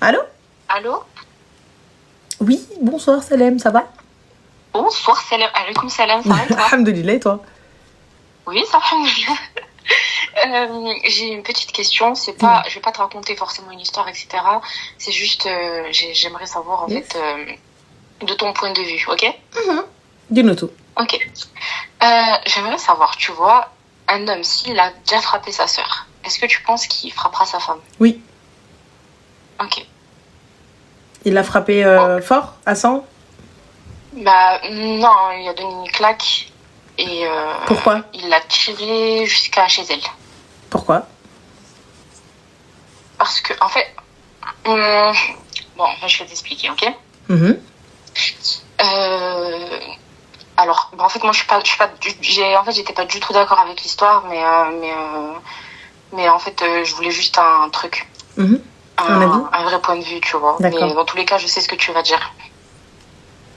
Allô? Allô? Oui, bonsoir Salem, ça va? Bonsoir, salam. Alaykoum salam, ça va et toi? Alhamdoulilah, et toi? Oui, ça va, alhamdoulilah. J'ai une petite question. C'est pas, je vais pas te raconter forcément une histoire, etc. C'est juste, j'aimerais savoir en fait de ton point de vue, ok? Dis-nous tout. Ok. J'aimerais savoir, tu vois, un homme s'il a déjà frappé sa sœur, est-ce que tu penses qu'il frappera sa femme? Oui. Ok. Il l'a frappé fort, à 100? Bah non, il a donné une claque et Pourquoi? il l'a tiré jusqu'à chez elle. Pourquoi? Parce que en fait, bon, je vais t'expliquer, ok? Alors, en fait, moi, je suis pas, j'étais pas du tout d'accord avec l'histoire, mais en fait, je voulais juste un truc, un vrai point de vue, tu vois. Mais dans tous les cas, je sais ce que tu vas dire.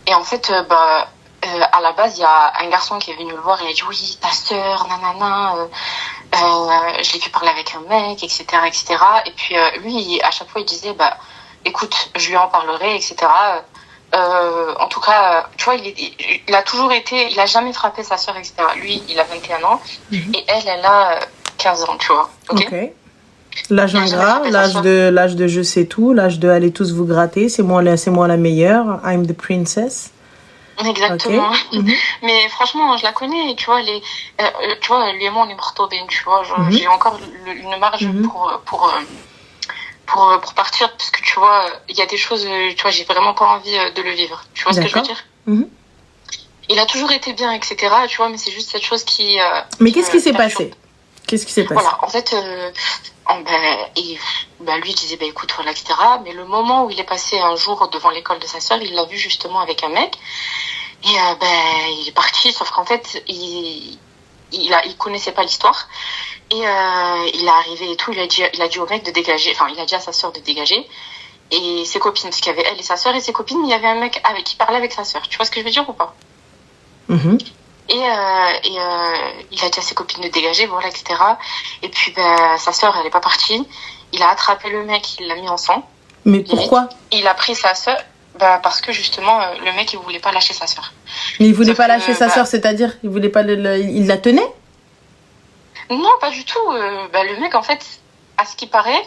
Et en fait, à la base, il y a un garçon qui est venu le voir et il a dit oui, ta sœur, nanana, je l'ai vu parler avec un mec, etc., etc. Et puis lui, à chaque fois, il disait écoute, je lui en parlerai, etc. En tout cas, tu vois, il a toujours été, il a jamais frappé sa sœur, etc. Lui, il a 21 ans et elle a 15 ans, tu vois. Ok. L'âge ingrat, l'âge de je sais tout, l'âge de allez tous vous gratter, c'est moi la meilleure, I'm the princess. Exactement. Mais franchement, je la connais, tu vois, tu vois, lui et moi, on est mortobènes, tu vois, j'ai encore une marge pour partir, parce que tu vois, il y a des choses, tu vois, j'ai vraiment pas envie de le vivre. Tu vois ce que je veux dire? Il a toujours été bien, etc., tu vois, mais c'est juste cette chose qui... mais qu'est-ce qui s'est passé? Qu'est-ce qui s'est passé? Voilà, en fait, lui, il disait, écoute, voilà, etc. Mais le moment où il est passé un jour devant l'école de sa sœur, il l'a vu justement avec un mec. Et il est parti, sauf qu'en fait, il connaissait pas l'histoire. Et il est arrivé et tout, il a dit au mec de dégager, enfin, il a dit à sa sœur de dégager. Et ses copines, parce qu'il y avait elle et sa sœur et ses copines, il y avait un mec qui parlait avec sa sœur. Tu vois ce que je veux dire ou pas? Et il a dit à ses copines de dégager, voilà, etc. Et puis, sa sœur, elle est pas partie. Il a attrapé le mec, il l'a mis en sang. Mais pourquoi? Il a pris sa sœur, parce que justement, le mec, il voulait pas lâcher sa sœur. Mais il voulait pas lâcher sa sœur, c'est-à-dire, il voulait pas il la tenait? Non, pas du tout. Le mec, en fait, à ce qui paraît,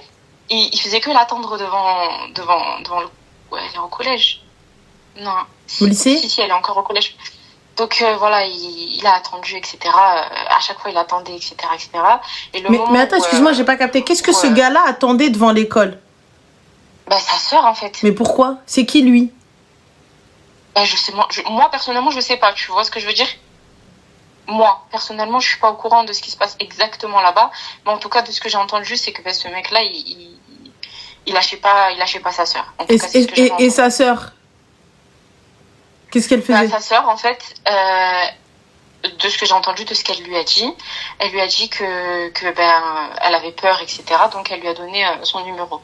il faisait que l'attendre devant le... Ouais, elle est au collège. Non. Au lycée? Si, elle est encore au collège. Donc voilà, il a attendu, etc. À chaque fois, il attendait, etc., etc. Et mais attends, excuse-moi, j'ai pas capté. Qu'est-ce que ce gars-là attendait devant l'école? Sa sœur, en fait. Mais pourquoi? C'est qui, lui? Je sais, moi, personnellement, je sais pas. Tu vois ce que je veux dire? Moi, personnellement, je suis pas au courant de ce qui se passe exactement là-bas. Mais en tout cas, de ce que j'ai entendu, c'est que ce mec-là, il lâchait pas sa sœur. En tout cas, et sa sœur? Qu'est-ce qu'elle faisait? Sa sœur, en fait, de ce que j'ai entendu, de ce qu'elle lui a dit, elle lui a dit que elle avait peur, etc. Donc elle lui a donné son numéro.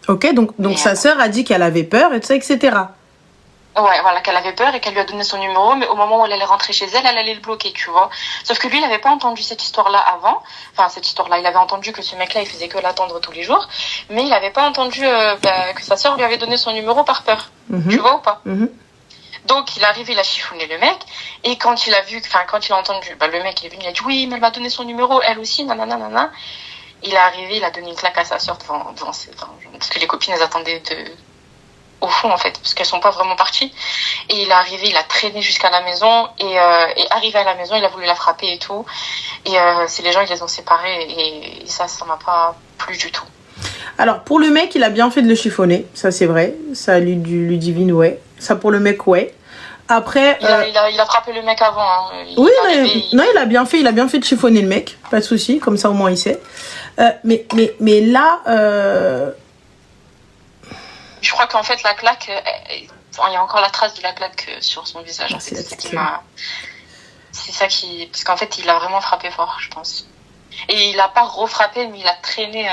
Ok, donc sa sœur a dit qu'elle avait peur et tout ça, etc. Ouais, voilà, qu'elle avait peur et qu'elle lui a donné son numéro, mais au moment où elle allait rentrer chez elle, elle allait le bloquer, tu vois. Sauf que lui, il n'avait pas entendu cette histoire-là avant. Enfin, cette histoire-là, il avait entendu que ce mec-là, il faisait que l'attendre tous les jours, mais il n'avait pas entendu que sa sœur lui avait donné son numéro par peur. Tu vois ou pas? Donc, il est arrivé, il a chiffonné le mec, et quand il a entendu, le mec, il est venu, il a dit, oui, mais elle m'a donné son numéro, elle aussi, nanana. Il est arrivé, il a donné une claque à sa sœur parce que les copines, elles attendaient au fond, en fait, parce qu'elles sont pas vraiment parties. Et il est arrivé, il a traîné jusqu'à la maison, et arrivé à la maison, il a voulu la frapper et tout. Et c'est les gens, ils les ont séparés, et ça m'a pas plu du tout. Alors, pour le mec, il a bien fait de le chiffonner, ça c'est vrai. Ça lui divine, ouais. Ça pour le mec, ouais. Après... Il a frappé le mec avant. Hein. Il a bien fait de chiffonner le mec. Pas de souci, comme ça au moins il sait. Mais là... Je crois qu'en fait, la claque... il y a encore la trace de la claque sur son visage. En fait. C'est ça qui... Parce qu'en fait, il a vraiment frappé fort, je pense. Et il a pas refrappé, mais il a traîné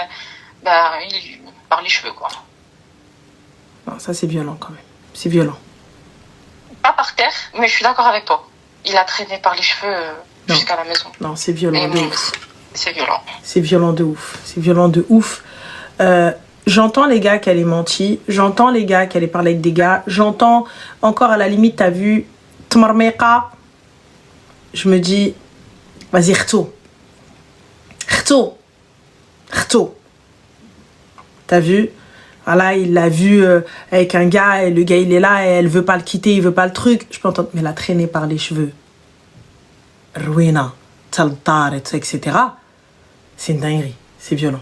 par les cheveux, quoi. Non, ça c'est violent quand même. C'est violent. Pas par terre, mais je suis d'accord avec toi. Il a traîné par les cheveux jusqu'à la maison. Non, c'est violent de ouf. C'est violent. C'est violent de ouf. C'est violent de ouf. J'entends les gars qu'elle ait menti, j'entends les gars qu'elle ait parlé avec des gars, j'entends encore à la limite, t'as vu, Tmarmeka, je me dis, vas-y, rto. T'as vu? Voilà, il l'a vu avec un gars et le gars il est là et elle veut pas le quitter, il veut pas le truc. Je peux entendre, mais la traîner par les cheveux. Ruina, Taltar, etc. C'est une dinguerie, c'est violent.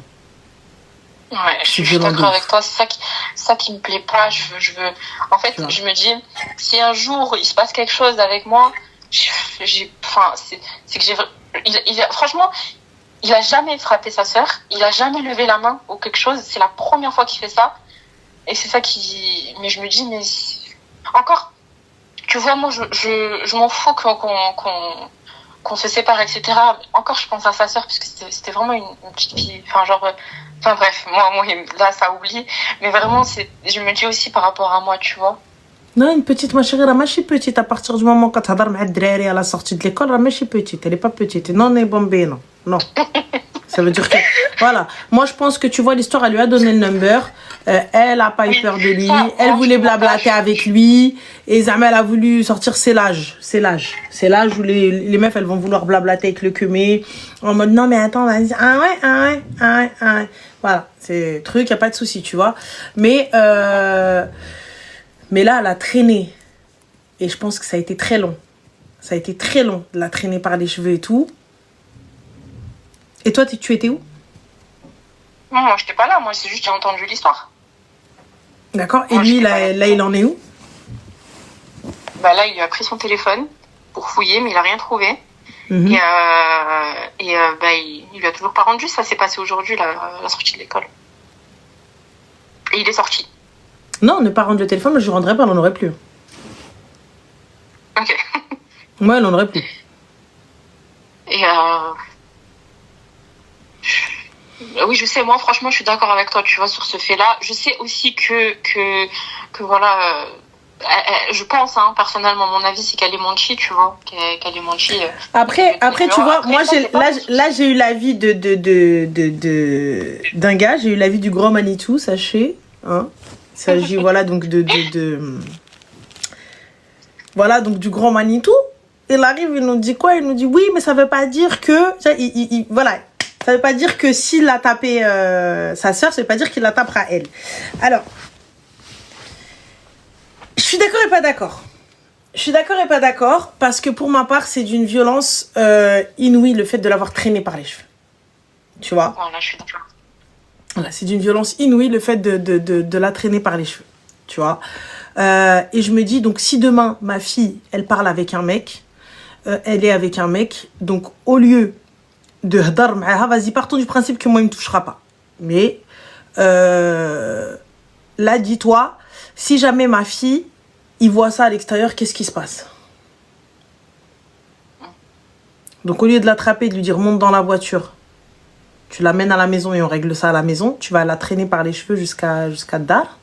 Ouais, je suis d'accord avec toi. C'est ça qui me plaît pas. Je veux. En fait, je me dis, si un jour il se passe quelque chose avec moi, c'est que franchement, il a jamais frappé sa sœur. Il a jamais levé la main ou quelque chose. C'est la première fois qu'il fait ça. Et c'est ça qui. Mais je me dis, mais encore, tu vois, moi, je m'en fous qu'on se sépare, etc. Encore, je pense à sa sœur parce que c'était vraiment une petite fille. Enfin bref, moi là ça oublie, mais vraiment je me dis aussi par rapport à moi, tu vois. Non, une petite, ma chérie, elle est pas petite à partir du moment quand tu as avec Drari à la sortie de l'école, elle est petite, elle est pas petite. Non, elle est bombée, non. Ça veut dire que, voilà. Moi, je pense que, tu vois, l'histoire, elle lui a donné le number. Elle a pas eu peur de lui. Elle voulait blablater avec lui. Et Zama, elle a voulu sortir, c'est l'âge. C'est l'âge où les meufs, elles vont vouloir blablater avec le queumé. En mode, non, mais attends, vas-y. Ah ouais. Voilà. C'est truc, y a pas de souci, tu vois. Mais là, elle a traîné. Et je pense que ça a été très long. Ça a été très long de la traîner par les cheveux et tout. Et toi, tu étais où? Non, moi, j'étais pas là. Moi, c'est juste j'ai entendu l'histoire. D'accord. Et lui, là, il en est où? Bah là, il a pris son téléphone pour fouiller, mais il a rien trouvé. Mm-hmm. Il lui a toujours pas rendu. Ça s'est passé aujourd'hui, la sortie de l'école. Et il est sorti. Non, ne pas rendre le téléphone, mais je ne rendrai pas, elle n'en aurait plus. Ok. Moi, elle n'en aurait plus. Et oui, je sais, moi, franchement, je suis d'accord avec toi, tu vois, sur ce fait-là. Je sais aussi que voilà, je pense, personnellement, mon avis, c'est qu'elle est manchi, tu vois, qu'elle est manchi. Après, tu vois, moi, j'ai eu l'avis d'un gars, j'ai eu l'avis du grand Manitou, sachez, hein. Il s'agit, voilà, donc voilà, donc du grand Manitou. Il arrive, il nous dit quoi? Il nous dit, oui, mais ça veut pas dire que, voilà. Ça veut pas dire que s'il a tapé sa sœur, ça veut pas dire qu'il la tapera elle. Alors, je suis d'accord et pas d'accord. Je suis d'accord et pas d'accord parce que pour ma part, c'est d'une violence inouïe le fait de l'avoir traînée par les cheveux. Tu vois? Voilà, je suis d'accord. Voilà, c'est d'une violence inouïe le fait de la traîner par les cheveux. Tu vois? Et je me dis, donc si demain, ma fille, elle parle avec un mec, elle est avec un mec, donc au lieu de hadar ma'aha, vas-y, partons du principe que moi il me touchera pas, mais là dis-toi, si jamais ma fille il voit ça à l'extérieur, qu'est-ce qui se passe? Donc au lieu de l'attraper et de lui dire monte dans la voiture, tu l'amènes à la maison et on règle ça à la maison, tu vas la traîner par les cheveux jusqu'à Dar.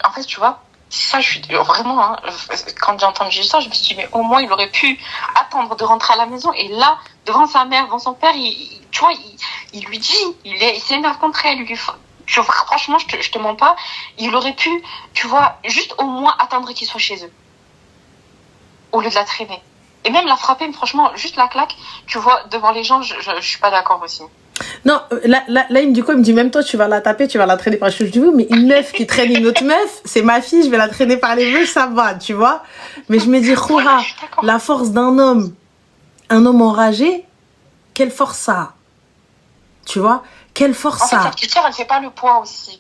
En fait, tu vois, ça, je suis vraiment, quand j'ai entendu ça, je me suis dit, mais au moins, il aurait pu attendre de rentrer à la maison. Et là, devant sa mère, devant son père, tu vois, il lui dit, il s'énerve contre elle. Franchement, je te mens pas, il aurait pu, tu vois, juste au moins attendre qu'il soit chez eux. Au lieu de la traîner. Et même la frapper, mais franchement, juste la claque, tu vois, devant les gens, je suis pas d'accord aussi. Non, là, il me dit quoi? Il me dit, même toi, tu vas la taper, tu vas la traîner par les cheveux. Je dis, oui, mais une meuf qui traîne une autre meuf, c'est ma fille, je vais la traîner par les cheveux, ça va, tu vois. Mais je me dis, Khoura, la force d'un homme, un homme enragé, quelle force ça a? Tu vois? Quelle force ça a? En fait, cette petite sœur, elle fait pas le poids aussi.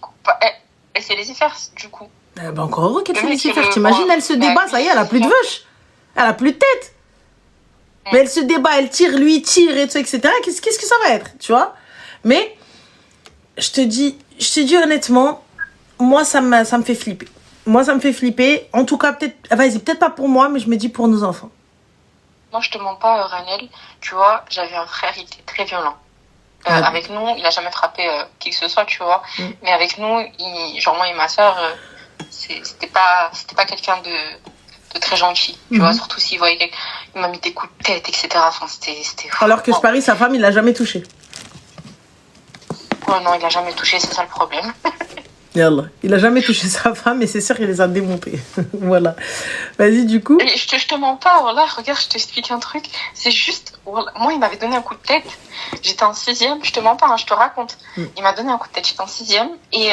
Elle sait laisser faire, du coup. Encore heureux qu'elle sait laisser faire. T'imagines, elle se débat, ça y est, elle a plus de veuche. Elle a plus de tête. Mais elle se débat, elle tire, lui tire, et tout, etc. Qu'est-ce que ça va être, tu vois? Mais, je te dis honnêtement, moi, ça me fait flipper. Moi, ça me fait flipper. En tout cas, peut-être pas pour moi, mais je me dis pour nos enfants. Moi, je te mens pas, Ranel. Tu vois, j'avais un frère, il était très violent. Avec nous, il a jamais frappé qui que ce soit, tu vois. Mais avec nous, genre moi et ma sœur, c'était pas quelqu'un de très gentil, tu vois, surtout s'il voyait il m'a mis des coups de tête, etc. Enfin, c'était alors que je parie, sa femme, il l'a jamais touché. Oh non, il a jamais touché, c'est ça le problème. Yallah. Il a jamais touché sa femme, mais c'est sûr qu'il les a démontés. Voilà. Vas-y, du coup. Et je te mens pas, voilà, regarde, je t'explique un truc. C'est juste, voilà, moi, il m'avait donné un coup de tête. J'étais en 6e, je te mens pas, hein, je te raconte. Il m'a donné un coup de tête, j'étais en 6e. Et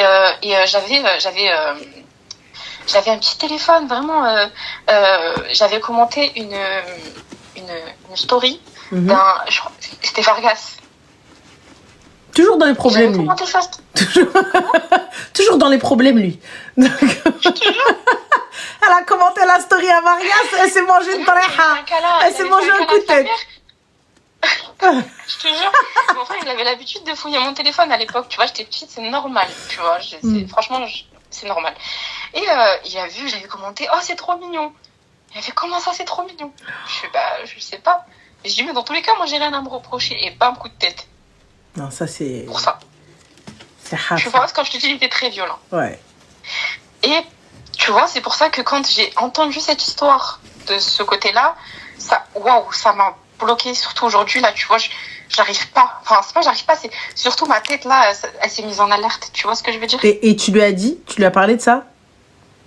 j'avais un petit téléphone, vraiment. J'avais commenté une story d'un. C'était Vargas. Toujours dans les problèmes, lui. Toujours dans les problèmes, lui. Elle a commenté la story à Vargas, elle s'est mangé une pareja. Elle s'est mangé un coup de tête. Je te jure. Mon frère, il avait l'habitude de fouiller mon téléphone à l'époque. Tu vois, j'étais petite, c'est normal. Tu vois, franchement, c'est normal. Et il a vu, j'avais commenté, oh, c'est trop mignon. Il a fait, comment ça, c'est trop mignon? Je fais, je sais pas. Et je dis, mais dans tous les cas, moi, j'ai rien à me reprocher. Et bam, coup de tête. Non, ça, c'est. Pour ça. C'est hard. Tu vois, quand je te dis, il était très violent. Ouais. Et tu vois, c'est pour ça que quand j'ai entendu cette histoire de ce côté-là, waouh, ça m'a bloqué. Surtout aujourd'hui, là, tu vois, j'arrive pas. Enfin, c'est pas j'arrive pas, c'est surtout ma tête, là, elle s'est mise en alerte. Tu vois ce que je veux dire? Et tu lui as dit? Tu lui as parlé de ça?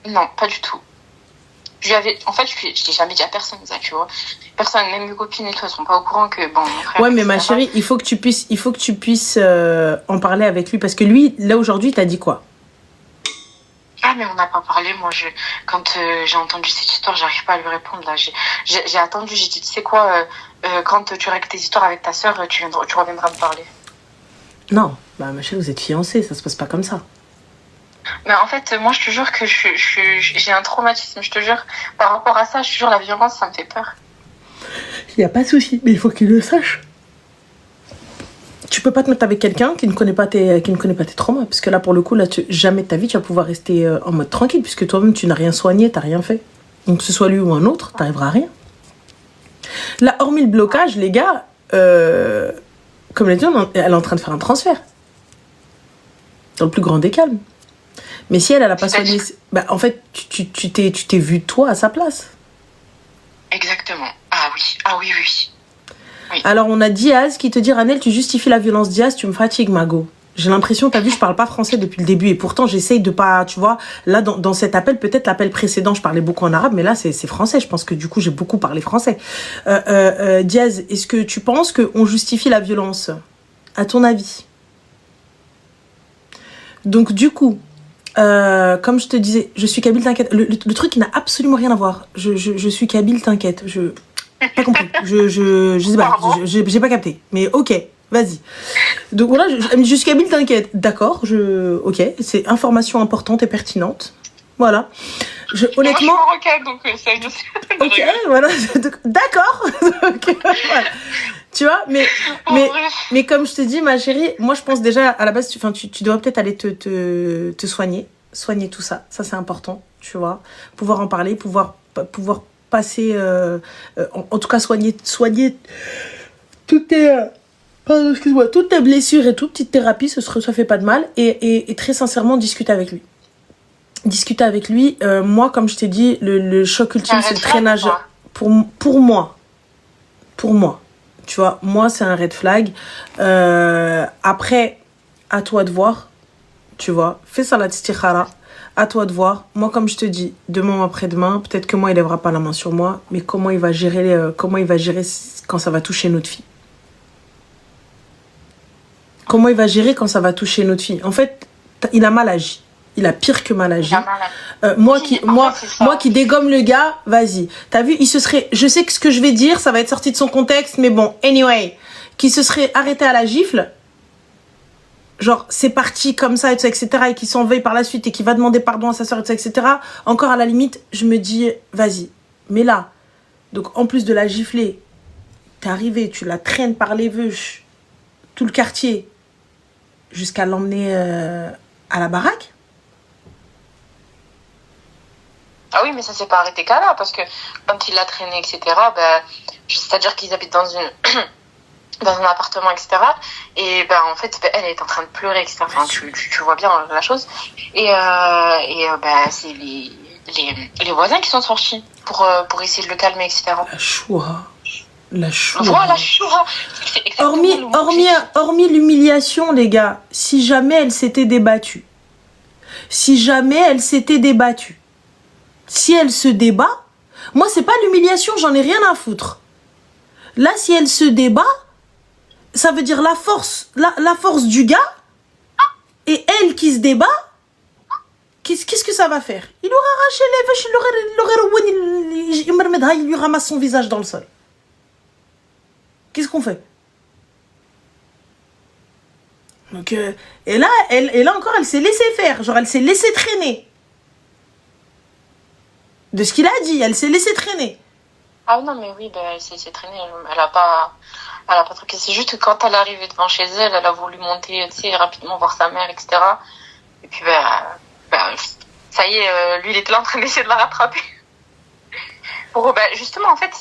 Non, pas du tout. En fait, je l'ai jamais dit à personne, ça, tu vois. Personne, même mes copines et tout, elles sont pas au courant que, bon, mon frère. Ouais, mais ma chérie, il faut que tu puisses en parler avec lui. Parce que lui, là, aujourd'hui, t'as dit quoi? Ah, mais on n'a pas parlé. Moi, quand j'ai entendu cette histoire, j'arrive pas à lui répondre, là. J'ai attendu, j'ai dit, tu sais quoi, quand tu règles tes histoires avec ta sœur, tu reviendras me parler. Non, ma chérie, vous êtes fiancés, ça se passe pas comme ça. Mais en fait, moi, je te jure que j'ai un traumatisme, je te jure. Par rapport à ça, je te jure, la violence, ça me fait peur. Il n'y a pas de souci, mais il faut qu'il le sache. Tu peux pas te mettre avec quelqu'un qui ne connaît pas tes traumas. Parce que là, pour le coup, là, jamais de ta vie, tu vas pouvoir rester en mode tranquille. Puisque toi-même, tu n'as rien soigné, tu n'as rien fait. Donc, que ce soit lui ou un autre, tu n'arriveras à rien. Là, hormis le blocage, les gars, comme l'a dit, elle est en train de faire un transfert. Dans le plus grand des calmes. Mais si elle a pas soigné... en fait, tu t'es vu toi à sa place. Exactement. Ah oui. Oui. Alors, on a Diaz qui te dit, Ranel, tu justifies la violence. Diaz, tu me fatigues, Mago. J'ai l'impression, t'as vu, je parle pas français depuis le début. Et pourtant, j'essaye de pas, tu vois, là, dans cet appel, peut-être l'appel précédent, je parlais beaucoup en arabe, mais là, c'est français. Je pense que du coup, j'ai beaucoup parlé français. Diaz, est-ce que tu penses qu'on justifie la violence? À ton avis? Donc, du coup... comme je te disais, je suis kabyle, t'inquiète. Le truc qui n'a absolument rien à voir. Je suis kabyle, t'inquiète. Pas compris. Je sais pas. J'ai pas capté. Mais ok, vas-y. Donc voilà, je suis kabyle, t'inquiète. D'accord, ok. C'est information importante et pertinente. Voilà. Honnêtement. Moi, je suis marocaine, donc ça je sais. Ok, voilà. D'accord. Okay, voilà. Tu vois, mais comme je te dis, ma chérie, moi je pense déjà à la base, tu devrais peut-être aller te soigner tout ça. Ça c'est important, tu vois. Pouvoir en parler, pouvoir passer, en tout cas soigner toutes tes blessures et toute petite thérapie, ça fait pas de mal. Et très sincèrement, discuter avec lui. Moi, comme je t'ai dit, le choc ultime, c'est le traînage. Pour moi. Tu vois, moi, c'est un red flag. Après, à toi de voir. Tu vois, fais ça la istikhara. À toi de voir. Moi, comme je te dis, demain ou après-demain, peut-être que moi, il lèvera pas la main sur moi. Mais comment il va gérer quand ça va toucher notre fille? Comment il va gérer quand ça va toucher notre fille? En fait, il a mal agi. Il a pire que mal agi. Moi qui dégomme le gars, vas-y. T'as vu, je sais que ce que je vais dire, ça va être sorti de son contexte, mais bon, anyway, qui se serait arrêté à la gifle, genre, c'est parti comme ça, etc., et qui s'en veuille par la suite, et qui va demander pardon à sa soeur, etc., encore à la limite, je me dis, vas-y. Mais là, donc, en plus de la gifler, t'es arrivé, tu la traînes par les veuches, tout le quartier, jusqu'à l'emmener à la baraque. Ah oui, mais ça s'est pas arrêté qu'à là, parce que quand il l'a traîné, etc., c'est-à-dire qu'ils habitent dans un appartement, etc., et en fait, elle est en train de pleurer, etc., enfin, tu vois bien la chose, et c'est les voisins qui sont sortis pour essayer de le calmer, etc. La choix. La choura. Voilà, choura. C'est exactement le mot que j'ai dit. Hormis l'humiliation, les gars, si jamais elle s'était débattue, si elle se débat, moi, c'est pas l'humiliation, j'en ai rien à foutre. Là, si elle se débat, ça veut dire la force du gars, et elle qui se débat, qu'est-ce que ça va faire? Il aura arraché les vaches, il lui ramasse son visage dans le sol. Qu'est-ce qu'on fait? Donc, et là encore, elle s'est laissée faire. Genre, elle s'est laissée traîner. De ce qu'il a dit, elle s'est laissée traîner. Ah non, mais oui, elle s'est traînée. Elle a pas truqué. C'est juste que quand elle est arrivée devant chez elle, elle a voulu monter, tu sais, rapidement voir sa mère, etc. Et puis, ça y est, lui, il était là en train d'essayer de la rattraper. Justement, en fait,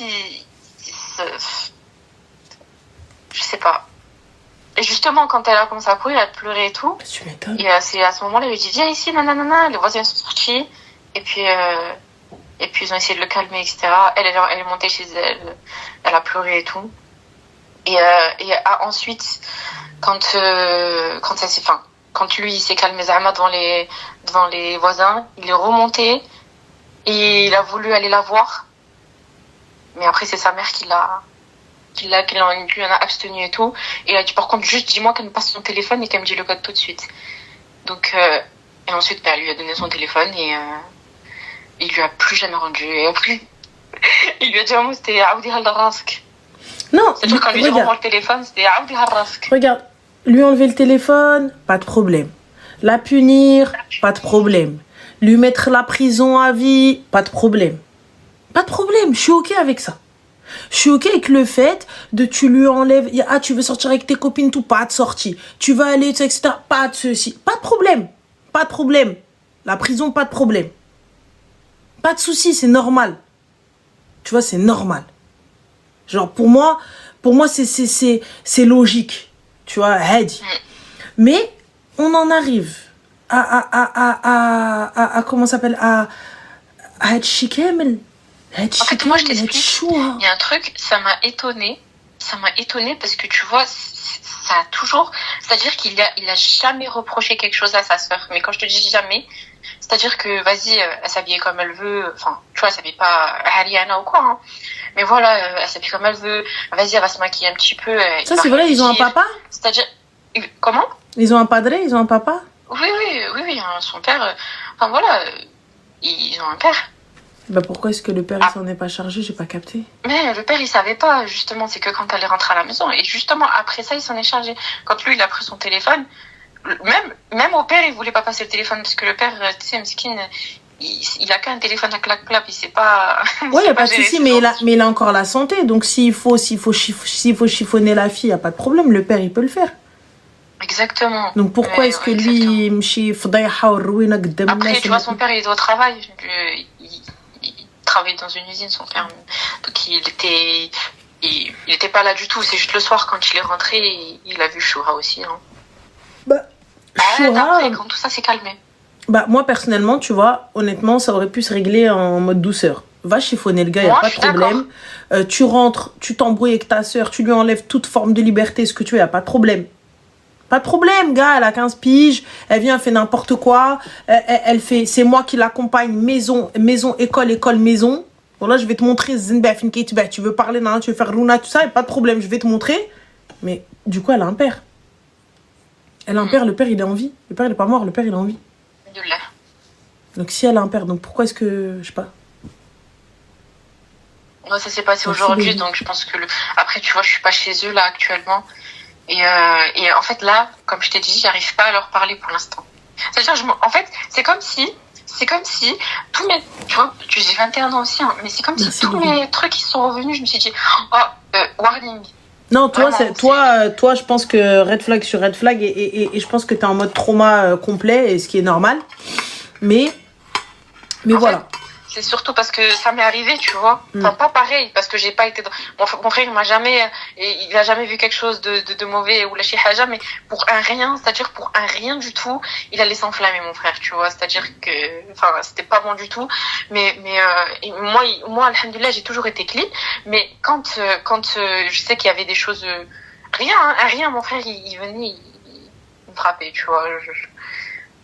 je sais pas. Et justement, quand elle a commencé à courir, elle pleurait et tout. Tu m'étonnes. Et c'est à ce moment-là, il lui dit, viens ici, nanana. Les voisins sont sortis. Et puis ils ont essayé de le calmer, etc. Elle est montée chez elle. Elle a pleuré et tout. Et ensuite, quand lui, il s'est calmé Zahma devant les voisins, il est remonté. Et il a voulu aller la voir. Mais après, c'est sa mère qui en a abstenu et tout. Et il a dit, par contre, juste dis-moi qu'elle me passe son téléphone et qu'elle me dit le code tout de suite. Donc, et ensuite, elle lui a donné son téléphone et il lui a plus jamais rendu. Et après, il lui a dit un mot, c'était Aoudi Halrask. Non, c'est-à-dire quand lui dit rends le téléphone, c'était Aoudi Halrask. Regarde, lui enlever le téléphone, pas de problème. La punir, pas de problème. Lui mettre la prison à vie, pas de problème. Pas de problème, je suis ok avec ça. Je suis ok avec le fait de tu lui enlèves, tu veux sortir avec tes copines, tout, pas de sortie. Tu vas aller, etc., pas de ceci. Pas de problème. Pas de problème. La prison, pas de problème. Pas de souci, c'est normal. Tu vois, c'est normal. Genre, pour moi c'est logique. Tu vois, Hadi. Mais, on en arrive à comment ça s'appelle, à être chikamel. En fait, moi, je t'explique, il y a un truc, ça m'a étonnée parce que tu vois, ça a toujours, c'est-à-dire qu'il a jamais reproché quelque chose à sa sœur. Mais quand je te dis jamais, c'est-à-dire que, vas-y, elle s'habillait comme elle veut, enfin, tu vois, elle s'habille pas Ariana ou quoi, hein. Mais voilà, elle s'habille comme elle veut, vas-y, elle va se maquiller un petit peu. Ça, c'est vrai, ils ont un papa? C'est-à-dire, comment? Ils ont un padré, ils ont un papa? Oui, hein, son père, enfin voilà, ils ont un père. Bah pourquoi est-ce que le père il s'en est pas chargé? J'ai pas capté. Mais le père il savait pas, justement, c'est que quand elle est rentrée à la maison, et justement après ça il s'en est chargé. Quand lui il a pris son téléphone, même au père il voulait pas passer le téléphone parce que le père, tu sais, Mskin, il a qu'un téléphone à clac-clap, il sait pas. Ouais, y a pas de souci, mais il a encore la santé, donc s'il faut chiffonner la fille, y a pas de problème, le père il peut le faire. Exactement. Donc pourquoi est-ce que lui après tu vois son père il est au travail, il travaillait dans une usine, son père, donc il était pas là du tout, c'est juste le soir quand il est rentré il a vu Choura aussi, hein. Après quand tout ça s'est calmé, moi personnellement tu vois, honnêtement ça aurait pu se régler en mode douceur. Va chiffonner le gars, y a pas de problème. Tu rentres, tu t'embrouilles avec ta soeur, tu lui enlèves toute forme de liberté, ce que tu veux, y a pas de problème. Pas de problème, gars, elle a 15 piges, elle vient, elle fait n'importe quoi, elle fait, c'est moi qui l'accompagne, maison, école, maison. Bon là, je vais te montrer, tu veux parler, tu veux faire Runa, tout ça, et pas de problème, je vais te montrer. Mais du coup, elle a un père. Elle a un père, le père, il est en vie. Le père, il est pas mort, le père, il est en vie. Donc si elle a un père, donc pourquoi est-ce que, je sais pas. Ouais, ça s'est passé aujourd'hui, donc je pense que après, tu vois, je suis pas chez eux, là, actuellement. Et en fait, là, comme je t'ai dit, j'arrive pas à leur parler pour l'instant. C'est-à-dire, en fait, c'est comme si tous mes, tu vois, j'ai 21 ans aussi, hein, mais c'est comme si tous mes trucs qui sont revenus, je me suis dit, warning. Non, toi, toi, je pense que red flag sur red flag, et je pense que t'es en mode trauma complet, et ce qui est normal. Mais voilà. c'est surtout parce que ça m'est arrivé, tu vois. Enfin, pas pareil, parce que j'ai pas été... Mon frère, il a jamais vu quelque chose de mauvais ou la chihaja, mais pour un rien, c'est-à-dire pour un rien du tout, il allait s'enflammer, mon frère, tu vois. C'est-à-dire que, enfin, c'était pas bon du tout. Mais et moi, alhamdoulilah, j'ai toujours été clean. Mais quand je sais qu'il y avait des choses, rien, mon frère, il venait, il me frappait, tu vois.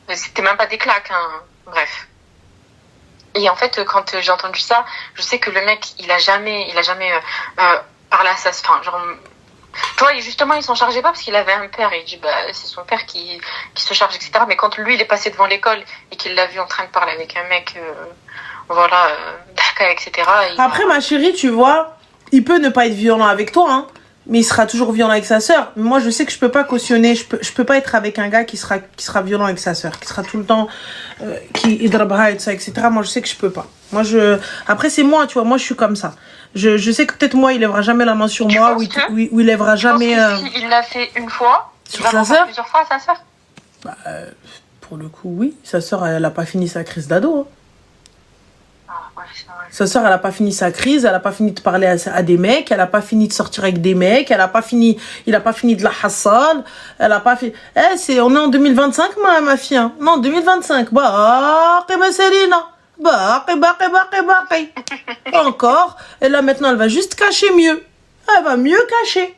C'était même pas des claques, hein. Bref. Et en fait, quand j'ai entendu ça, je sais que le mec, il a jamais parlé à sa femme. Genre, tu vois, justement, il s'en chargeait pas parce qu'il avait un père. Et il dit, bah, c'est son père qui se charge, etc. Mais quand lui, il est passé devant l'école et qu'il l'a vu en train de parler avec un mec, d'Haka, etc. Après, ma chérie, tu vois, il peut ne pas être violent avec toi, hein, mais il sera toujours violent avec sa sœur. Moi, je sais que je peux pas cautionner, je peux pas être avec un gars qui sera violent avec sa sœur, qui sera tout le temps, qui idrabha et tout ça, etc. Moi, je sais que je peux pas. Après, c'est moi, tu vois, moi, je suis comme ça. Je sais que peut-être moi, il lèvera jamais la main sur moi, ou il lèvera jamais. Si il l'a fait une fois, sur sa sœur. Plusieurs fois à sa sœur. Bah, pour le coup, oui. Sa sœur, elle a pas fini sa crise d'ado. Hein. Ouais, c'est vrai. Sa sœur, elle a pas fini sa crise, elle a pas fini de parler à des mecs, elle a pas fini de sortir avec des mecs, il a pas fini de la hassal, elle a pas fini. On est en 2025, ma fille, hein. Non, 2025. Baqi Selina. Baqi. Encore. Et là, maintenant, elle va juste cacher mieux. Elle va mieux cacher.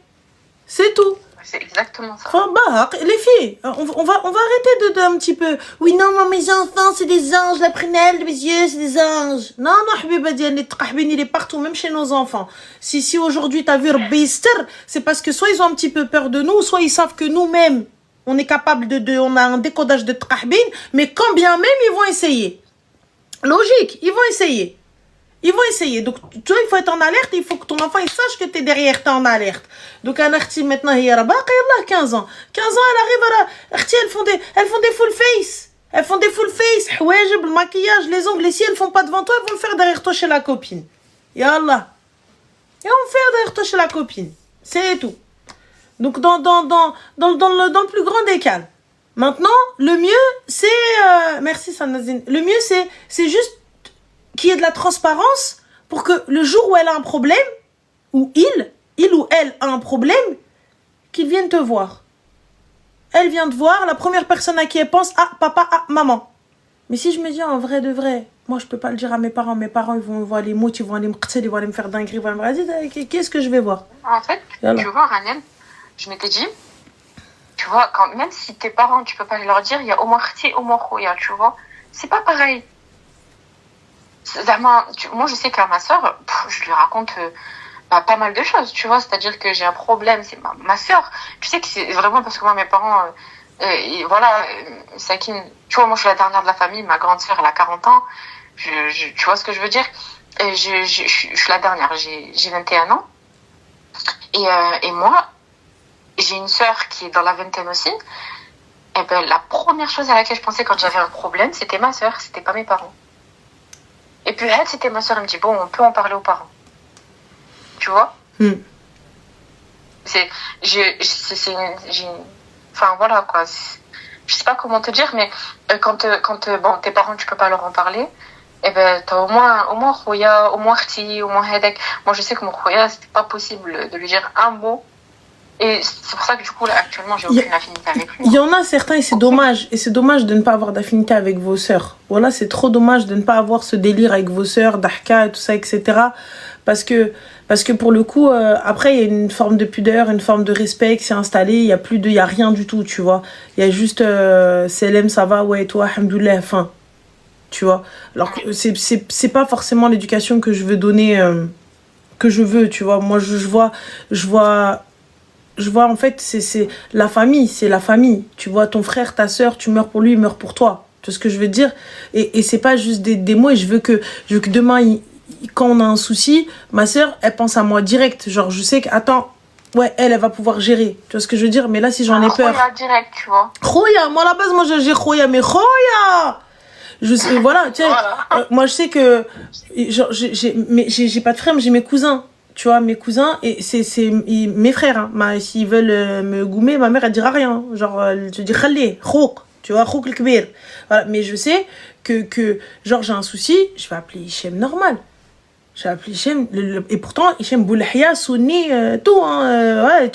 C'est tout. C'est exactement ça. Enfin, les filles, on va arrêter de un petit peu. Oui, non, mes enfants, c'est des anges. La prunelle de mes yeux, c'est des anges. Non, Habiba Diane, il est partout, même chez nos enfants. Si aujourd'hui t'as vu Rabbister, c'est parce que soit ils ont un petit peu peur de nous, soit ils savent que nous-mêmes, on est capable on a un décodage de Trahbin, mais quand bien même, ils vont essayer. Logique, ils vont essayer. Donc, tu vois, il faut être en alerte. Il faut que ton enfant, il sache que t'es derrière, t'es en alerte. Donc, un arti, maintenant, il y a 15 ans. 15 ans, elle arrive à arti, elles font des full face. Elles font des full face. Houajib, le maquillage, les ongles. Et si elles font pas devant toi, elles vont le faire derrière toi chez la copine. Yallah. Elles vont le faire derrière toi chez la copine. C'est tout. Donc, dans le plus grand des calmes. Maintenant, le mieux, c'est, merci, Sanazine. Le mieux, c'est juste qu'il y ait de la transparence pour que le jour où elle a un problème, ou il ou elle a un problème, qu'il vienne te voir. Elle vient te voir, la première personne à qui elle pense, papa, maman. Mais si je me dis en vrai de vrai, moi je peux pas le dire à mes parents ils vont voir les mots, ils vont aller me qtser, ils vont aller me faire dinguerie, ils vont me dire, qu'est-ce que je vais voir? En fait, tu vois, Ranem, je m'étais dit, tu vois, même si tes parents, tu peux pas leur dire, il y a au moins khti, au moins khoya, tu vois, c'est pas pareil. Moi, je sais qu'à ma sœur, je lui raconte pas mal de choses, tu vois. C'est-à-dire que j'ai un problème, c'est ma sœur. Tu sais que c'est vraiment parce que moi, mes parents, Sakine, tu vois, moi, je suis la dernière de la famille. Ma grande sœur, elle a 40 ans. Tu vois ce que je veux dire? Je suis la dernière. J'ai 21 ans. Et moi, j'ai une sœur qui est dans la vingtaine aussi. Et ben, la première chose à laquelle je pensais quand j'avais un problème, c'était ma sœur, c'était pas mes parents. Et puis elle, c'était ma soeur, elle me dit, bon, on peut en parler aux parents. Tu vois? Enfin, voilà, quoi. Je sais pas comment te dire, mais quand tes parents, tu peux pas leur en parler, eh ben, t'as au moins Khoya, au moins Khti, au moins Hedek. Moi, je sais que mon Khoya, c'était pas possible de lui dire un mot. Et c'est pour ça que du coup, là, actuellement, j'ai aucune affinité avec lui. Il y en a certains, et c'est dommage. Et c'est dommage de ne pas avoir d'affinité avec vos sœurs. Voilà, c'est trop dommage de ne pas avoir ce délire avec vos sœurs, d'Ahka et tout ça, etc. Parce que pour le coup, après, il y a une forme de pudeur, une forme de respect qui s'est installée. Il y a rien du tout, tu vois. Il y a juste, Selem, ça va, ouais, et toi, alhamdoulilah, fin. Tu vois. Alors que c'est pas forcément l'éducation que je veux donner, que je veux, tu vois. Moi, je vois en fait c'est la famille, tu vois, ton frère, ta sœur, tu meurs pour lui, il meurt pour toi, tu vois ce que je veux dire, et c'est pas juste des mots. Et je veux que demain quand on a un souci, ma sœur, elle pense à moi direct, genre je sais que attends, ouais, elle va pouvoir gérer, tu vois ce que je veux dire. Mais là, si j'en ai peur, Khoya direct, tu vois. Khoya, moi à la base, moi j'ai Khoya, mais Khoya, voilà, tu sais, voilà. Moi je sais que genre j'ai pas de frère, mais j'ai mes cousins. Tu vois, mes cousins, et mes frères, hein. S'ils veulent me goumer, ma mère, elle dira rien. Genre, elle te dit, khali, khouk. Tu vois, Khouk el-Kbir. Voilà, mais je sais que genre, j'ai un souci, je vais appeler Hichem normal. J'ai appelé Hichem, et pourtant, Hichem Boulahia, Sunni, tout, hein, ouais,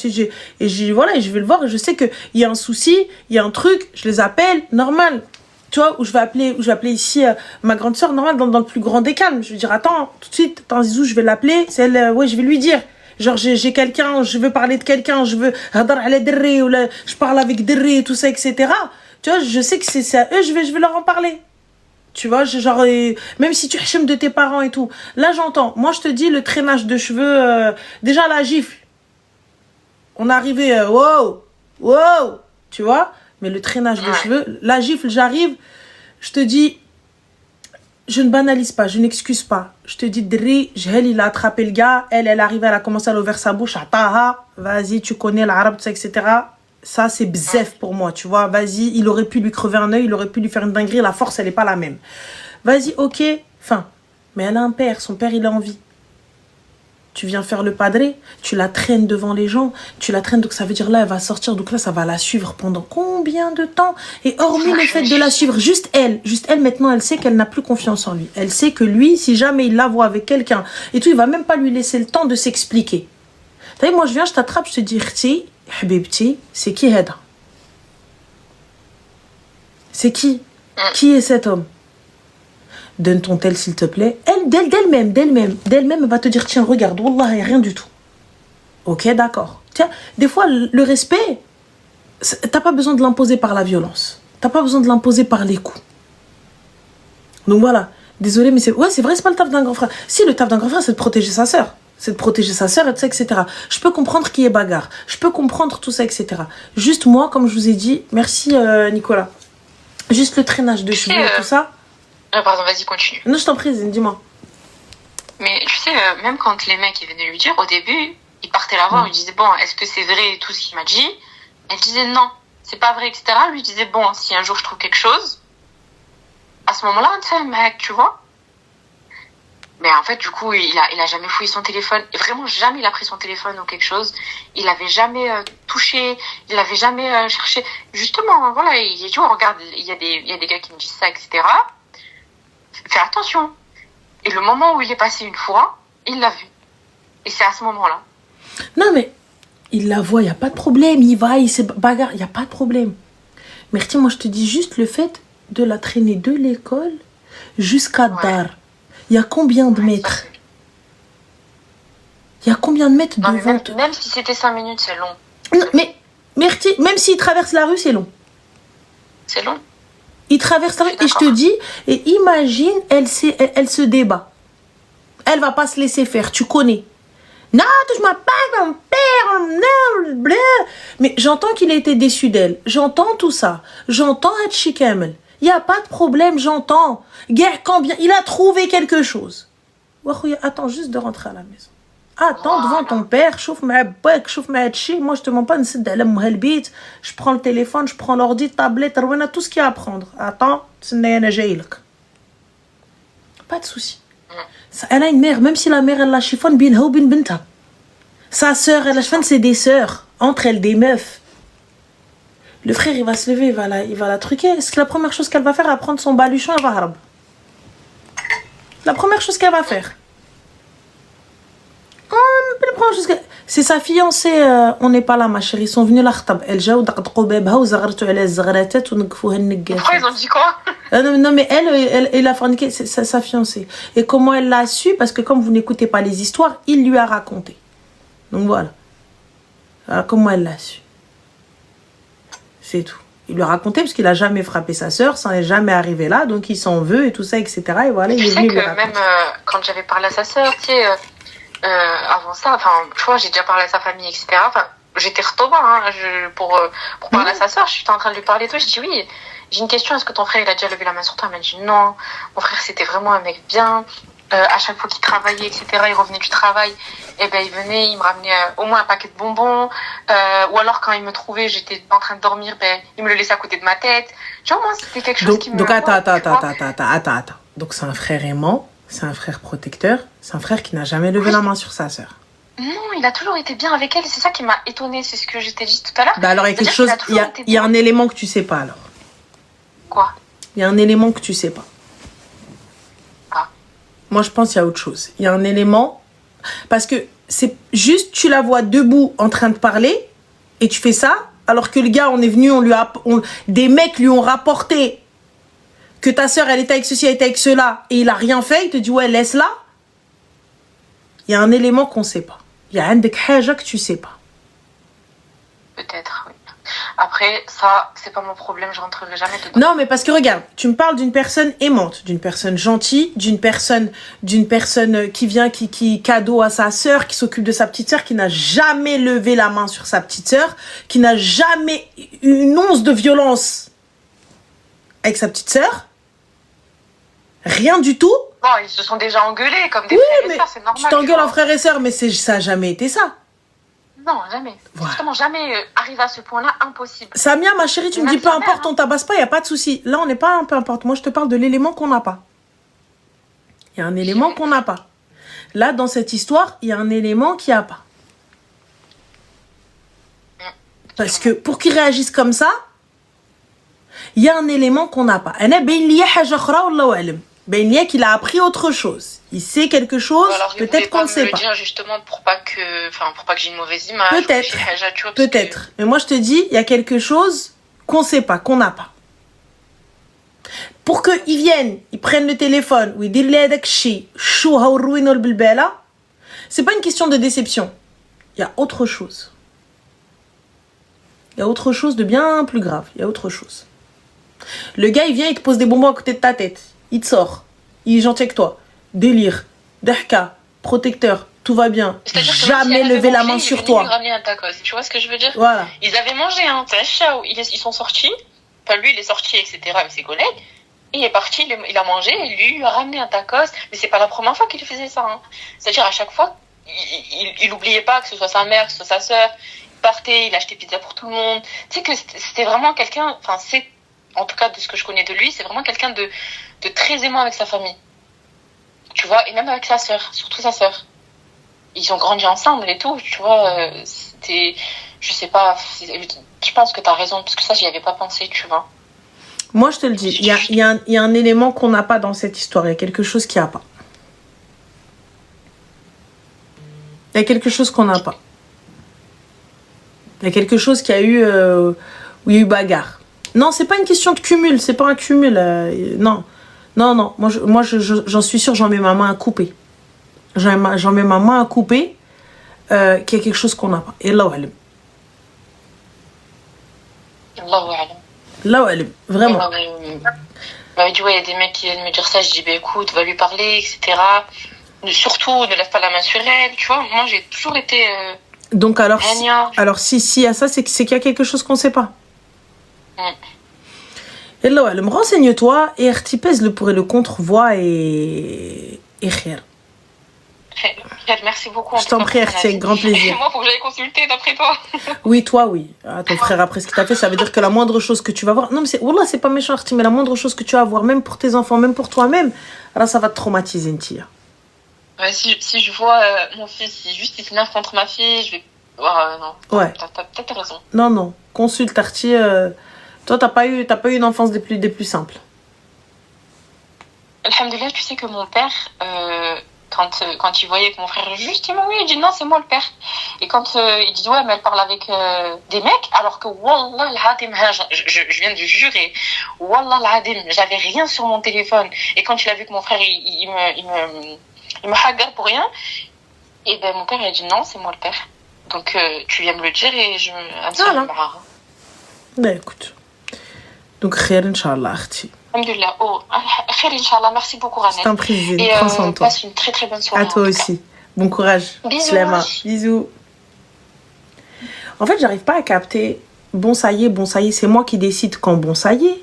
voilà, je vais le voir, et je sais qu'il y a un souci, il y a un truc, je les appelle, normal. Tu vois, où je vais appeler ici ma grande sœur, normal, dans le plus grand des calmes. Je vais dire, attends, tout de suite, attends, Zizou, je vais l'appeler, c'est elle, ouais, je vais lui dire. Genre, j'ai quelqu'un, je veux parler de quelqu'un, je veux, je parle avec Derri et tout ça, etc. Tu vois, je sais que c'est à eux, je vais leur en parler. Tu vois, genre, même si tu hachèmes de tes parents et tout. Là, j'entends. Moi, je te dis, le traînage de cheveux, déjà la gifle. On est arrivé, wow, tu vois. Mais le traînage de cheveux, la gifle, j'arrive, je te dis, je ne banalise pas, je n'excuse pas. Je te dis, Dri, il a attrapé le gars, elle arrive, elle a commencé à l'ouvrir sa bouche, Ataha, vas-y, tu connais l'arabe, tout ça, etc. Ça, c'est bzef pour moi, tu vois. Vas-y, il aurait pu lui crever un œil, il aurait pu lui faire une dinguerie, la force, elle n'est pas la même. Vas-y, ok, fin. Mais elle a un père, son père, il a envie. Tu viens faire le padré, tu la traînes devant les gens, tu la traînes, donc ça veut dire là, elle va sortir, donc là, ça va la suivre pendant combien de temps? Et hormis le fait de la suivre, juste elle, maintenant, elle sait qu'elle n'a plus confiance en lui. Elle sait que lui, si jamais il la voit avec quelqu'un, et tout, il va même pas lui laisser le temps de s'expliquer. T'as vu, moi, je viens, je t'attrape, je te dis, Khti, Habibti, c'est qui Heda? C'est qui? Qui est cet homme? Donne ton tel, s'il te plaît. D'elle-même, elle va te dire, tiens, regarde, wallah, il n'y a rien du tout. Ok, d'accord. Tiens, des fois, le respect, t'as pas besoin de l'imposer par la violence. T'as pas besoin de l'imposer par les coups. Donc voilà. Désolé, mais c'est vrai, c'est pas le taf d'un grand frère. Si, le taf d'un grand frère, c'est de protéger sa sœur. C'est de protéger sa sœur, etc. Je peux comprendre qu'il y ait bagarre. Je peux comprendre tout ça, etc. Juste moi, comme je vous ai dit, merci Nicolas. Juste le traînage de cheveux et tout ça. Pardon, vas-y, continue. Non, je t'en prie, dis-moi. Mais tu sais, même quand les mecs ils venaient lui dire, au début, ils partaient la voir, ils disaient, bon, est-ce que c'est vrai tout ce qu'il m'a dit? Elle disait non, c'est pas vrai, etc. Lui disait, bon, si un jour je trouve quelque chose, à ce moment-là, on te fait un mec, tu vois. Mais en fait, du coup, il a jamais fouillé son téléphone. Et vraiment, jamais il a pris son téléphone ou quelque chose. Il avait jamais touché. Il avait jamais cherché. Justement, voilà, tu vois, regarde, il y a des gars qui me disent ça, etc. Fais attention. Et le moment où il est passé une fois, il l'a vu. Et c'est à ce moment-là. Non, mais il la voit, il n'y a pas de problème. Il va, il se bagarre, il n'y a pas de problème. Mais moi, je te dis juste le fait de la traîner de l'école jusqu'à Dar. Il y a combien de mètres? Il y a combien de mètres non, devant même si c'était 5 minutes, c'est long. Non, mais même s'il traverse la rue, c'est long. C'est long. Il traverse la rue et je te dis, et imagine, elle se débat. Elle va pas se laisser faire, tu connais. Non, touche-moi pas, mon père, non, bleu. Mais j'entends qu'il a été déçu d'elle. J'entends tout ça. J'entends Hatchi Kamel. Il n'y a pas de problème, j'entends. Combien il a trouvé quelque chose. Attends juste de rentrer à la maison. Attends devant ton père, chauffe ma bac, chauffe ma Hatchi. Moi, je te mens pas, je prends le téléphone, je prends l'ordi, tablette, tout ce qu'il y a à prendre. Attends, pas de souci. Elle a une mère, même si la mère, elle la chiffonne, binha ou bin binta. Sa sœur, elle la chiffonne, c'est des sœurs. Entre elles, des meufs. Le frère, il va se lever, il va la truquer. Est-ce que la première chose qu'elle va faire, elle va prendre son baluchon, elle va harb. La première chose qu'elle va faire. C'est sa fiancée, on n'est pas là, ma chérie. Ils sont venus la khtab. Elle jaou daqdqou babha ou zagartu ala zagaratat ou nqfouha nqat. Pourquoi ils ont dit quoi? Non, mais elle a forniqué, c'est sa fiancée. Et comment elle l'a su? Parce que comme vous n'écoutez pas les histoires, il lui a raconté. Donc voilà. Alors, comment elle l'a su? C'est tout. Il lui a raconté parce qu'il a jamais frappé sa sœur, ça n'est jamais arrivé là, donc il s'en veut et tout ça, etc. Et voilà, il est venu lui raconter. Même quand j'avais parlé à sa sœur, tu sais, avant ça, enfin, tu vois, j'ai déjà parlé à sa famille, etc. Enfin, j'étais retoba, hein, pour parler à sa sœur, je suis en train de lui parler et tout, je dis oui, j'ai une question, est-ce que ton frère il a déjà levé la main sur toi? Elle m'a dit non, mon frère c'était vraiment un mec bien. À chaque fois qu'il travaillait, etc., il revenait du travail, et ben il venait, il me ramenait au moins un paquet de bonbons, ou alors quand il me trouvait, j'étais en train de dormir, ben il me le laissait à côté de ma tête. Tu vois, moi c'était quelque chose qui me... Donc attends. Donc c'est un frère aimant, c'est un frère protecteur, c'est un frère qui n'a jamais levé la main sur sa sœur. Non, il a toujours été bien avec elle, c'est ça qui m'a étonnée, c'est ce que je t'ai dit tout à l'heure. Bah alors il y a quelque chose, il y a un élément que tu sais pas alors. Quoi? Il y a un élément que tu sais pas. Ah. Moi, je pense qu'il y a autre chose. Il y a un élément... Parce que c'est juste, tu la vois debout en train de parler et tu fais ça, alors que le gars, on est venu, des mecs lui ont rapporté que ta sœur, elle était avec ceci, elle était avec cela, et il a rien fait, il te dit, ouais, laisse-la. Il y a un élément qu'on sait pas. Il y a un des haja que tu sais pas. Peut-être, oui. Après, ça, c'est pas mon problème, je rentrerai jamais dedans. Non, mais parce que regarde, tu me parles d'une personne aimante, d'une personne gentille, d'une personne qui vient, qui cadeau à sa sœur, qui s'occupe de sa petite sœur, qui n'a jamais levé la main sur sa petite sœur, qui n'a jamais eu une once de violence avec sa petite sœur. Rien du tout. Bon, ils se sont déjà engueulés comme des frères et sœurs, c'est normal. Tu t'engueules en frère et sœur, mais ça n'a jamais été ça. Non, jamais. Voilà. Justement, jamais arrivé à ce point-là, impossible. Samia, ma chérie, tu me dis peu importe, on tabasse pas, il n'y a pas de souci. Là, on n'est pas un peu importe. Moi, je te parle de l'élément qu'on n'a pas. Il y a un élément qu'on n'a pas. Là, dans cette histoire, il y a un élément qu'il n'y a pas. Parce que pour qu'ils réagissent comme ça, il y a un élément qu'on n'a pas. Ben Lia qu'il a appris autre chose. Il sait quelque chose, peut-être qu'on ne sait pas. Dire justement pour pas que j'ai une mauvaise image. Peut-être. Peut-être. Mais moi je te dis, il y a quelque chose qu'on ne sait pas, qu'on n'a pas. Pour qu'ils viennent, ils prennent le téléphone, ou ils disent c'est pas une question de déception. Il y a autre chose. Il y a autre chose de bien plus grave. Il y a autre chose. Le gars, il vient, il te pose des bonbons à côté de ta tête. Il te sort. Il est gentil avec toi. Délire. Dahka. Protecteur. Tout va bien. Jamais lever la main sur toi. Tu vois ce que je veux dire? Voilà. Ils avaient mangé un ils sont sortis. Enfin, lui, il est sorti, etc. avec ses collègues. Il est parti, il a mangé. Et lui, il lui a ramené un tacos. Mais c'est pas la première fois qu'il faisait ça. Hein. C'est-à-dire, à chaque fois, il oubliait pas que ce soit sa mère, que ce soit sa sœur. Il partait, il achetait pizza pour tout le monde. Tu sais que c'était vraiment quelqu'un... Enfin, c'est... En tout cas, de ce que je connais de lui, c'est vraiment quelqu'un de très aimant avec sa famille. Tu vois, et même avec sa sœur, surtout sa sœur. Ils ont grandi ensemble et tout, tu vois. C'était... Je sais pas, je pense que t'as raison, parce que ça, j'y avais pas pensé, tu vois. Moi, je te le dis, il y a un élément qu'on n'a pas dans cette histoire. Il y a quelque chose qu'il n'y a pas. Il y a quelque chose qu'on n'a pas. Il y a quelque chose qui a eu... où il y a eu bagarre. Non, c'est pas une question de cumul, c'est pas un cumul. Non. Moi, j'en suis sûre, j'en mets ma main à couper. J'en mets ma main à couper qu'il y a quelque chose qu'on n'a pas. Et Allahu alam. Allahu alam, vraiment. Il y a des mecs qui viennent me dire ça, je dis, bah, écoute, va lui parler, etc. Surtout, ne lève pas la main sur elle, tu vois. Moi, j'ai toujours été... Donc, alors, si à ça, c'est qu'il y a quelque chose qu'on ne sait pas. Et là, renseigne-toi et pèse le pour et le contre, vois et khair. Merci beaucoup. Je t'en prie, avec grand plaisir. Moi, faut que j'aille consulter d'après toi. Oui, toi, oui. Ah, ton frère, après ce qu'il t'a fait, ça veut dire que la moindre chose que tu vas voir... Non, mais Wallah, c'est pas méchant, mais la moindre chose que tu vas voir, même pour tes enfants, même pour toi-même, là, ça va te traumatiser, Ntia. Ouais, si je vois mon fils, si juste il s'énerve contre ma fille, je vais... non. Ouais. T'as peut-être raison. Non. Consulte, Artie. Toi, t'as pas eu une enfance des plus simples. Alhamdoulilah, tu sais que mon père, quand il voyait que mon frère juste, il dit non, c'est moi le père. Et quand il dit ouais, mais elle parle avec des mecs, alors que wallah al-hadim, je viens de jurer, wallah al-hadim, j'avais rien sur mon téléphone. Et quand il a vu que mon frère, il me hagar pour rien, et ben mon père il a dit non, c'est moi le père. Donc tu viens me le dire et je me... Ben écoute. Donc khair Inch'Allah, Artie. Alhamdoulilah. Oh, khair Inch'Allah, merci beaucoup Ranel. Je t'en prie, prends soin de toi. Passe une très très bonne soirée. À toi aussi. Bon courage. Bisous. Slama. Bisous. En fait, j'arrive pas à capter. Bon ça y est, c'est moi qui décide quand bon ça y est.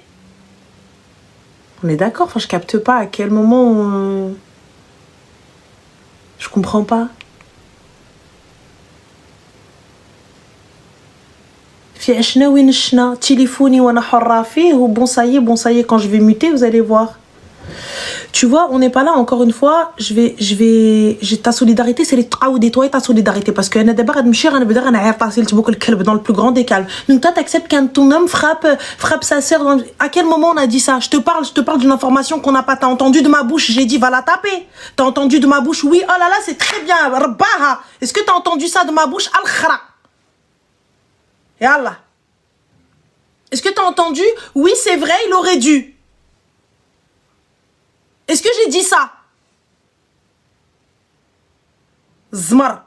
On est d'accord, enfin je capte pas à quel moment je comprends pas. Téléphone, bon ça y est, quand je vais muter, vous allez voir. Tu vois, on n'est pas là, encore une fois, ta solidarité, c'est les tqaoudi, toi et ta solidarité, parce que d'abord, dans le plus grand des calmes. Donc toi, t'acceptes qu'un ton homme frappe sa sœur. À quel moment on a dit ça? Je te parle d'une information qu'on n'a pas. T'as entendu de ma bouche, j'ai dit, va la taper. T'as entendu de ma bouche, oui, oh là là, c'est très bien, Rabbaha. Est-ce que t'as entendu ça de ma bouche? Al-khra. Et Allah. Est-ce que t'as entendu? Oui, c'est vrai, il aurait dû. Est-ce que j'ai dit ça? Zmar.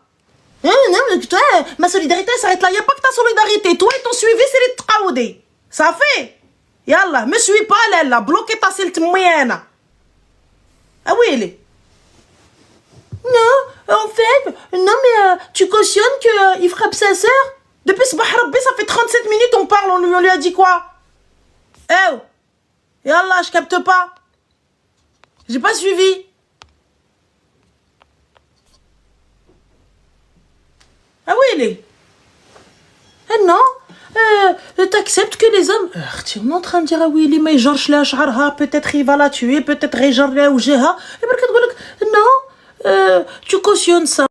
Non, mais toi, ma solidarité s'arrête là. Il n'y a pas que ta solidarité. Toi et ton suivi, c'est les tqaoudé. Ça fait. Yallah, me suis pas là. Bloquez ta silte moyenne. Ah oui, il est. Non, en fait, non, mais tu cautionnes qu'il frappe sa sœur? Depuis ce Bahrabbi, ça fait 37 minutes on parle, on lui a dit quoi? Eh, Yallah, je capte pas. J'ai pas suivi. Ah oui, il est. Eh non, t'acceptes que les hommes... Tu es en train de dire, ah oui, il est, mais Georges Lachharha, peut-être il va la tuer, peut-être Rejar ou Jeha. Et non, tu cautionnes ça.